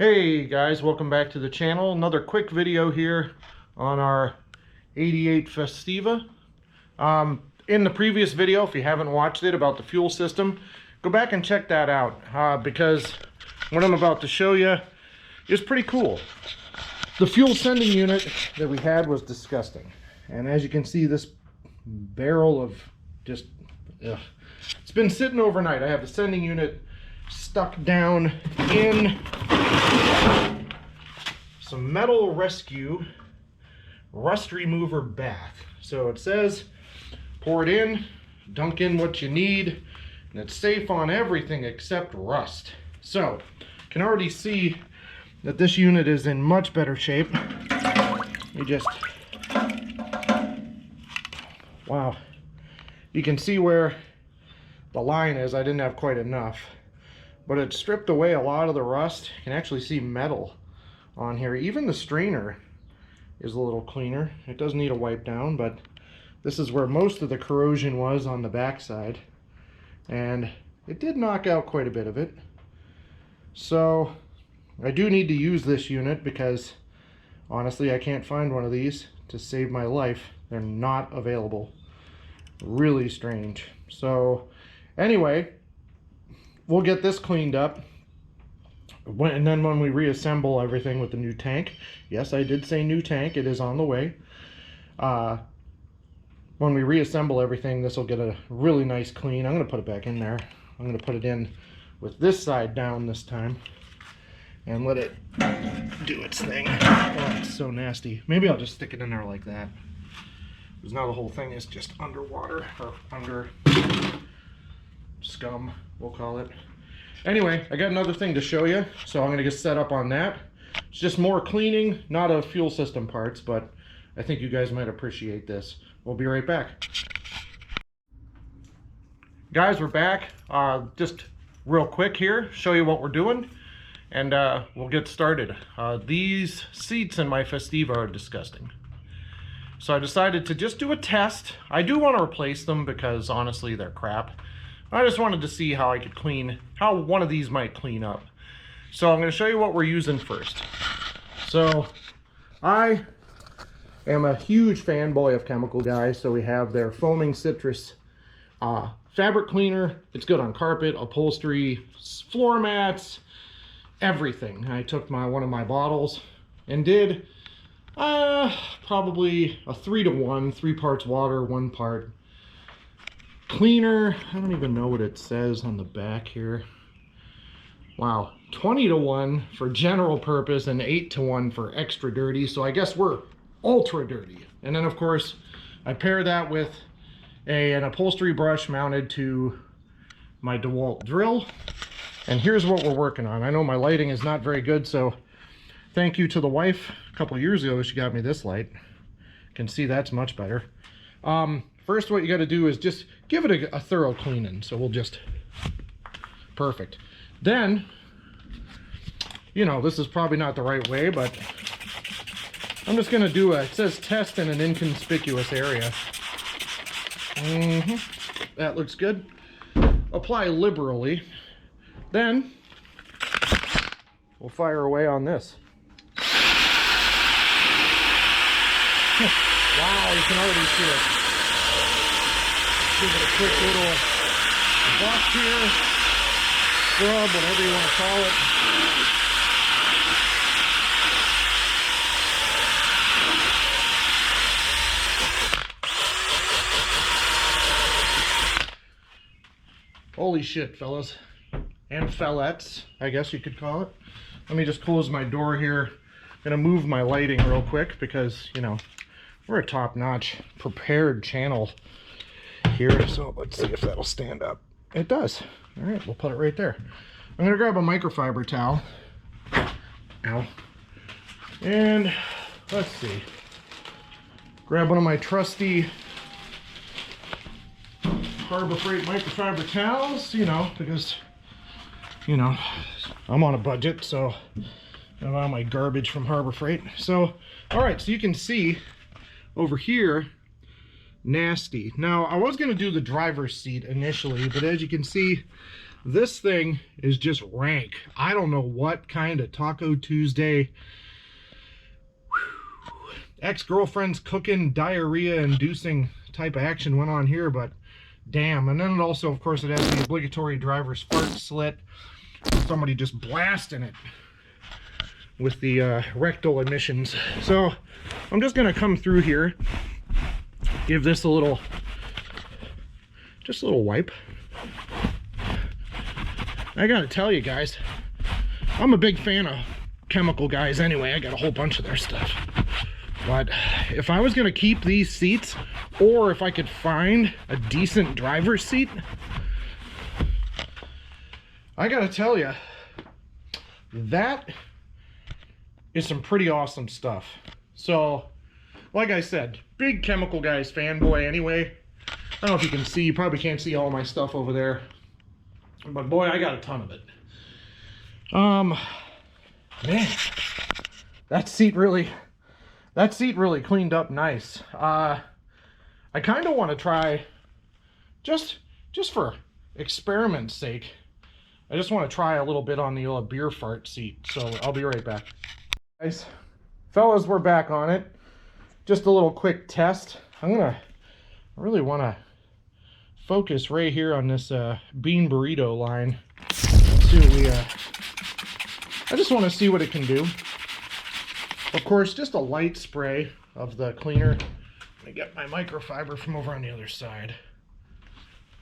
Hey guys, welcome back to the channel. Another quick video here on our 88 Festiva. In the previous video, if you haven't watched it, about the fuel system, go back and check that out because what I'm about to show you is pretty cool. The fuel sending unit that we had was disgusting, and as you can see, this barrel of just it's been sitting overnight. I have the sending unit stuck down in some Metal Rescue rust remover bath. So it says pour it in, dunk in what you need, and it's safe on everything except rust. So you can already see that this unit is in much better shape. You just, wow, you can see where the line is. I didn't have quite enough, but it stripped away a lot of the rust. You can actually see metal on here. Even the strainer is a little cleaner. It does need a wipe down, but this is where most of the corrosion was on the backside, and it did knock out quite a bit of it. So I do need to use this unit because honestly I can't find one of these to save my life. They're not available. Really strange. So anyway, we'll get this cleaned up, and then when we reassemble everything with the new tank, yes, I did say new tank, it is on the way. When we reassemble everything, this will get a really nice clean. I'm going to put it back in there. I'm going to put it in with this side down this time and let it do its thing. Oh, it's so nasty. Maybe I'll just stick it in there like that, because now the whole thing is just underwater, or under scum, we'll call it. Anyway, I got another thing to show you, so I'm going to get set up on that. It's just more cleaning, not of fuel system parts, but I think you guys might appreciate this. We'll be right back. Guys, we're back. Just real quick here, show you what we're doing, and we'll get started. These seats in my Festiva are disgusting. So I decided to just do a test. I do want to replace them because honestly they're crap. I just wanted to see how I could clean, how one of these might clean up. So I'm going to show you what we're using first. So I am a huge fanboy of Chemical Guys, so we have their foaming citrus fabric cleaner. It's good on carpet, upholstery, floor mats, everything. I took one of my bottles and did probably a 3-to-1, 3 parts water, 1 part cleaner. I don't even know what it says on the back here. Wow, 20-to-1 for general purpose and 8-to-1 for extra dirty. So I guess we're ultra dirty. And then of course I pair that with an upholstery brush mounted to my DeWalt drill. And here's what we're working on. I know my lighting is not very good, so thank you to the wife. A couple years ago she got me this light. You can see that's much better. First, what you got to do is just give it a thorough cleaning. So we'll just, perfect. Then, you know, this is probably not the right way, but I'm just going to do it says test in an inconspicuous area. That looks good. Apply liberally. Then, we'll fire away on this. Wow, you can already see it. Give it a quick little wash here, scrub, whatever you want to call it. Holy shit, fellas. And fellettes, I guess you could call it. Let me just close my door here. I'm gonna move my lighting real quick because, you know, we're a top-notch prepared channel here, so let's see if that'll stand up. It does. All right, we'll put it right there. I'm gonna grab a microfiber towel. Ow. And let's see. Grab one of my trusty Harbor Freight microfiber towels, you know, because, you know, I'm on a budget, so I have all my garbage from Harbor Freight. So, all right, so you can see over here, nasty. Now, I was going to do the driver's seat initially, but as you can see, This thing is just rank. I don't know what kind of Taco Tuesday ex-girlfriend's cooking diarrhea inducing type of action went on here, but damn. And then it also, of course, it has the obligatory driver's fart slit, somebody just blasting it with the rectal emissions. So I'm just gonna come through here, give this a little, just a little wipe. I gotta tell you guys, I'm a big fan of Chemical guys anyway. I got a whole bunch of their stuff. But if I was gonna keep these seats, or if I could find a decent driver's seat, I gotta tell you, that is some pretty awesome stuff. So, like I said, big Chemical Guys fanboy anyway. I don't know if you can see, you probably can't see all my stuff over there. But boy, I got a ton of it. Man, that seat really cleaned up nice. I kind of want to try, just for experiment's sake, I just want to try a little bit on the old beer fart seat. So I'll be right back. Guys, fellas, we're back on it. Just a little quick test. I really want to focus right here on this bean burrito line. Let's see what we I just want to see what it can do. Of course, just a light spray of the cleaner. Let me get my microfiber from over on the other side.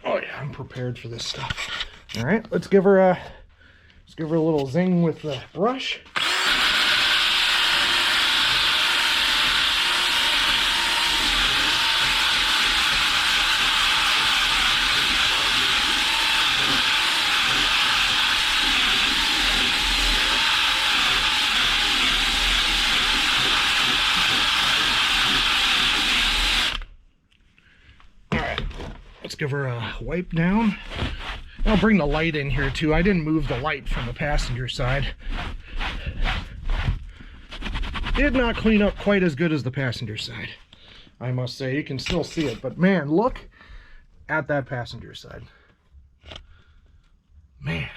Oh yeah, I'm prepared for this stuff. All right, let's give her a little zing with the brush. Give her a wipe down. I'll bring the light in here too. I didn't move the light from the passenger side. Did not clean up quite as good as the passenger side, I must say. You can still see it, but man, look at that passenger side. Man,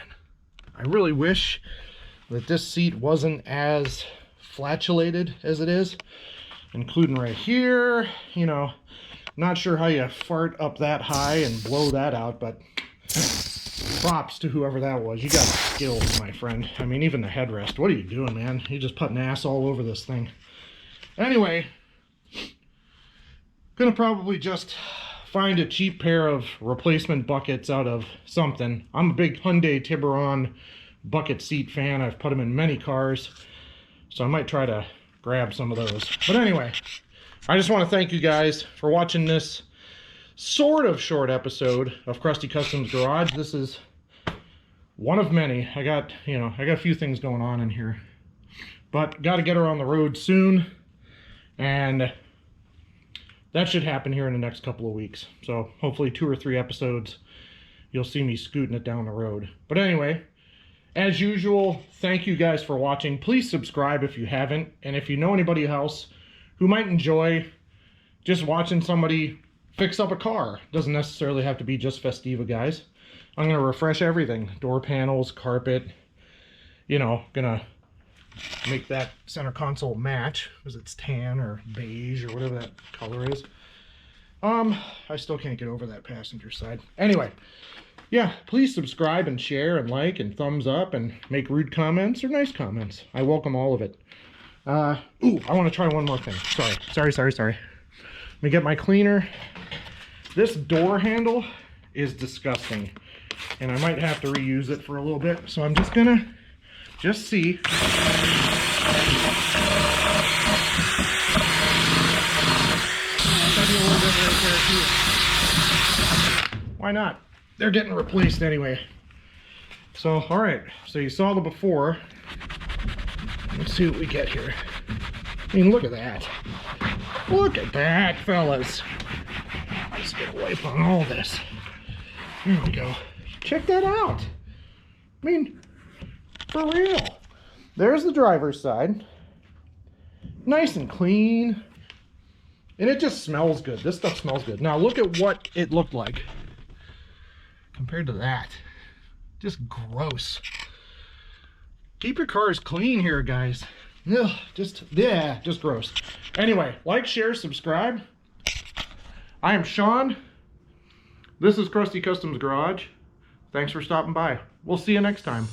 I really wish that this seat wasn't as flatulated as it is, including right here. You know, not sure how you fart up that high and blow that out, but props to whoever that was. You got skills, my friend. I mean, even the headrest. What are you doing, man? You're just putting ass all over this thing. Anyway, gonna probably just find a cheap pair of replacement buckets out of something. I'm a big Hyundai Tiburon bucket seat fan. I've put them in many cars, so I might try to grab some of those. But anyway, I just want to thank you guys for watching this sort of short episode of Krusty Customs Garage. This is one of many. I got a few things going on in here, but got to get her on the road soon, and that should happen here in the next couple of weeks. So hopefully 2 or 3 episodes, you'll see me scooting it down the road. But anyway, as usual, thank you guys for watching. Please subscribe if you haven't, and if you know anybody else who might enjoy just watching somebody fix up a car. Doesn't necessarily have to be just Festiva guys. I'm going to refresh everything. Door panels, carpet, you know, gonna make that center console match because it's tan or beige or whatever that color is. I still can't get over that passenger side. Anyway, yeah, please subscribe and share and like and thumbs up and make rude comments or nice comments. I welcome all of it. Ooh, I want to try one more thing. Sorry. Let me get my cleaner. This door handle is disgusting, and I might have to reuse it for a little bit. So I'm just gonna see. Why not? They're getting replaced anyway. So, all right. So you saw the before. Let's see what we get here. I mean, look at that. Look at that, fellas. Let's get a wipe on all this. There we go. Check that out. I mean, for real. There's the driver's side. Nice and clean. And it just smells good. This stuff smells good. Now look at what it looked like compared to that. Just gross. Keep your cars clean here, guys. Ugh, just gross. Anyway, like, share, subscribe. I am Sean. This is Krusty Customs Garage. Thanks for stopping by. We'll see you next time.